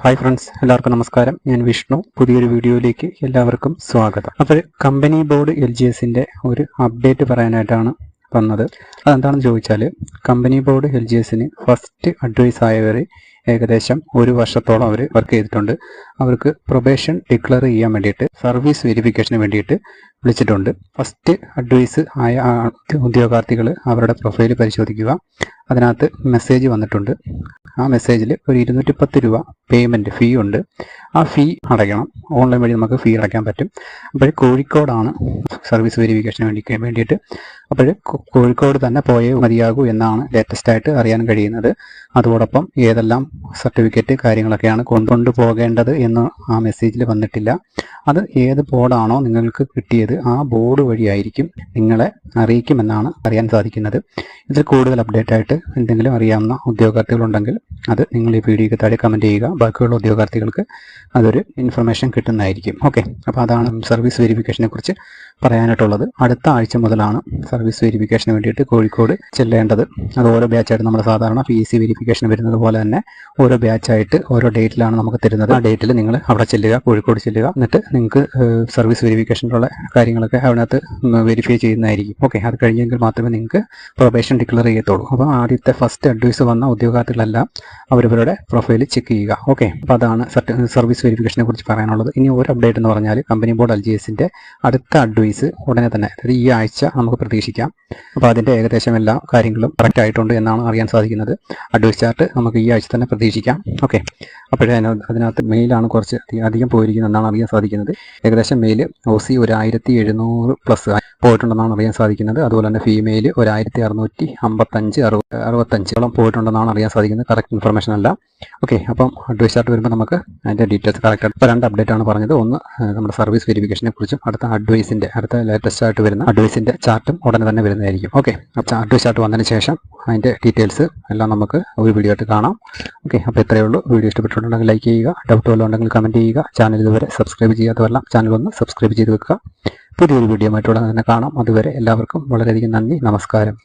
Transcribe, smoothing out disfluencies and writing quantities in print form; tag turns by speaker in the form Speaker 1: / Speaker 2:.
Speaker 1: Hi friends, എല്ലാവർക്കും നമസ്കാരം. ഞാൻ വിഷ്ണു. പുതിയൊരു വീഡിയോയിലേക്ക് എല്ലാവർക്കും സ്വാഗതം. അപ്പോൾ കമ്പനി ബോർഡ് LGSന്റെ ഒരു അപ്ഡേറ്റ് പറയാനായിട്ടാണ് വന്നത്. അതെന്താണെന്ന് ചോദിച്ചാൽ, കമ്പനി ബോർഡ് LGSന് ഫസ്റ്റ് അഡ്വൈസ് ആയവർ ഏകദേശം ഒരു വർഷത്തോളം അവർ വർക്ക് ചെയ്തിട്ടുണ്ട്. അവർക്ക് പ്രൊബേഷൻ ഡിക്ലെയർ ചെയ്യാൻ വേണ്ടിയിട്ട് സർവീസ് വെരിഫിക്കേഷന് വേണ്ടിയിട്ട് വിളിച്ചിട്ടുണ്ട്. ഫസ്റ്റ് അഡ്വൈസ് ആയ ഉദ്യോഗാർത്ഥികൾ അവരുടെ പ്രൊഫൈൽ പരിശോധിക്കുക. അതിനകത്ത് മെസ്സേജ് വന്നിട്ടുണ്ട്. ആ മെസ്സേജിൽ ഒരു 210 രൂപ പേയ്മെൻറ്റ് ഫീ ഉണ്ട്. ആ ഫീ അടയ്ക്കണം. ഓൺലൈൻ വഴി നമുക്ക് ഫീ അടയ്ക്കാൻ പറ്റും. അപ്പോൾ കോഴിക്കോടാണ് സർവീസ് വെരിഫിക്കേഷന് വേണ്ടിയിട്ട്. അപ്പോൾ കോഴിക്കോട് തന്നെ പോയേ മതിയാകൂ എന്നാണ് ലേറ്റസ്റ്റ് ആയിട്ട് അറിയാൻ കഴിയുന്നത്. അതോടൊപ്പം ഏതെല്ലാം സർട്ടിഫിക്കറ്റ് കാര്യങ്ങളൊക്കെയാണ് കൊണ്ടുപോകേണ്ടത് എന്ന് ആ മെസ്സേജിൽ വന്നിട്ടില്ല. അത് ഏത് ബോർഡാണോ നിങ്ങൾക്ക് കിട്ടിയത് ആ ബോർഡ് വഴിയായിരിക്കും നിങ്ങളെ അറിയിക്കുമെന്നാണ് അറിയാൻ സാധിക്കുന്നത്. ഇതിൽ കൂടുതൽ അപ്ഡേറ്റ് ആയിട്ട് എന്തെങ്കിലും അറിയാവുന്ന ഉദ്യോഗാർത്ഥികളുണ്ടെങ്കിൽ അത് നിങ്ങൾ ഈ വീഡിയോയ്ക്ക് താഴെ കമൻറ്റ് ചെയ്യുക. ബാക്കിയുള്ള ഉദ്യോഗാർത്ഥികൾക്ക് അതൊരു ഇൻഫർമേഷൻ കിട്ടുന്നതായിരിക്കും. ഓക്കെ, അപ്പോൾ അതാണ് സർവീസ് വെരിഫിക്കേഷനെ കുറിച്ച് പറയാനായിട്ടുള്ളത്. അടുത്ത ആഴ്ച മുതലാണ് സർവീസ് വെരിഫിക്കേഷന് വേണ്ടിയിട്ട് കോഴിക്കോട് ചെല്ലേണ്ടത്. അത് ഓരോ ബാച്ചായിട്ട് നമ്മുടെ സാധാരണ PSC വെരിഫിക്കേഷൻ വരുന്നത് പോലെ തന്നെ ഓരോ ബാച്ചായിട്ട് ഓരോ ഡേറ്റിലാണ് നമുക്ക് തരുന്നത്. ആ ഡേറ്റിൽ നിങ്ങൾ അവിടെ ചെല്ലുക, കോഴിക്കോട് ചെല്ലുക. എന്നിട്ട് നിങ്ങൾക്ക് സർവീസ് വെരിഫിക്കേഷനുള്ള കാര്യങ്ങളൊക്കെ അതിനകത്ത് വെരിഫൈ ചെയ്യുന്നതായിരിക്കും. ഓക്കെ, അത് കഴിഞ്ഞെങ്കിൽ മാത്രമേ നിങ്ങൾക്ക് പ്രൊബേഷൻ ഡിക്ലെയർ ചെയ്യത്തുള്ളൂ. അപ്പോൾ ആദ്യത്തെ ഫസ്റ്റ് അഡ്വൈസ് വന്ന ഉദ്യോഗാർത്ഥികളെല്ലാം അവരവരുടെ പ്രൊഫൈൽ ചെക്ക് ചെയ്യുക. ഓക്കെ, അപ്പോൾ അതാണ് സർവീസ് വെരിഫിക്കേഷനെ കുറിച്ച് പറയാനുള്ളത്. ഇനി ഒരു അപ്ഡേറ്റ് എന്ന് പറഞ്ഞാൽ കമ്പനി ബോർഡ് LGSന്റെ അടുത്ത അഡ്വൈസ് ഉടനെ തന്നെ, അതായത് ഈ ആഴ്ച നമുക്ക് പ്രതീക്ഷിക്കാം. അപ്പോൾ അതിൻ്റെ ഏകദേശം എല്ലാ കാര്യങ്ങളും കറക്റ്റ് ആയിട്ടുണ്ട് എന്നാണ് അറിയാൻ സാധിക്കുന്നത്. അഡ്വൈസ് ചാർട്ട് നമുക്ക് ഈ ആഴ്ച തന്നെ പ്രതീക്ഷിക്കാം. ഓക്കെ, അപ്പോഴേ അതിനകത്ത് മെയിലാണ് കുറച്ച് അധികം പോയിരിക്കുന്നത് എന്നാണ് അറിയാൻ സാധിക്കുന്നത്. ഏകദേശം മെയിൽ OC 1700+ പോയിട്ടുണ്ടെന്നാണ് അറിയാൻ സാധിക്കുന്നത്. അതുപോലെ തന്നെ ഫീമെയിൽ 1655-65 പോയിട്ടുണ്ടെന്നാണ് അറിയാൻ സാധിക്കുന്നത്. കറക്റ്റ് ഇൻഫർമേഷൻ അല്ല. ഓക്കെ, അപ്പം അഡ്വൈസ് ചാർട്ട് വരുമ്പോൾ നമുക്ക് അതിൻ്റെ ഡീറ്റെയിൽസ് കറക്റ്റ്. ഇപ്പോൾ 2 അപ്ഡേറ്റ് ആണ് പറഞ്ഞത്. ഒന്ന് നമ്മുടെ സർവീസ് വെരിഫിക്കേഷനെ കുറിച്ചും അടുത്ത ലേറ്റസ്റ്റ് ആയിട്ട് വരുന്ന അഡ്വൈസിൻ്റെ ചാർട്ടും ഉടനെ തന്നെ വരുന്നതായിരിക്കും. ഓക്കെ, അപ്പോൾ അഡ്വൈസ് ചാർട്ട് വന്നതിന് ശേഷം അതിൻ്റെ ഡീറ്റെയിൽസ് എല്ലാം നമുക്ക് ഒരു വീഡിയോ ആയിട്ട് കാണാം. ഓക്കെ, അപ്പോൾ ഇത്രയേ ഉള്ളൂ. വീഡിയോ ഇഷ്ടപ്പെട്ടിട്ടുണ്ടെങ്കിൽ ലൈക്ക് ചെയ്യുക. ഡൗട്ട് വല്ലതും ഉണ്ടെങ്കിൽ കമൻറ്റ് ചെയ്യുക. ചാനൽ ഇതുവരെ സബ്സ്ക്രൈബ് ചെയ്യാത്തവരെല്ലാം ചാനൽ ഒന്ന് സബ്സ്ക്രൈബ് ചെയ്ത് വെക്കുക. പുതിയൊരു വീഡിയോ ആയിട്ട് ഉടനെ തന്നെ കാണാം. അതുവരെ എല്ലാവർക്കും വളരെയധികം നന്ദി. നമസ്കാരം.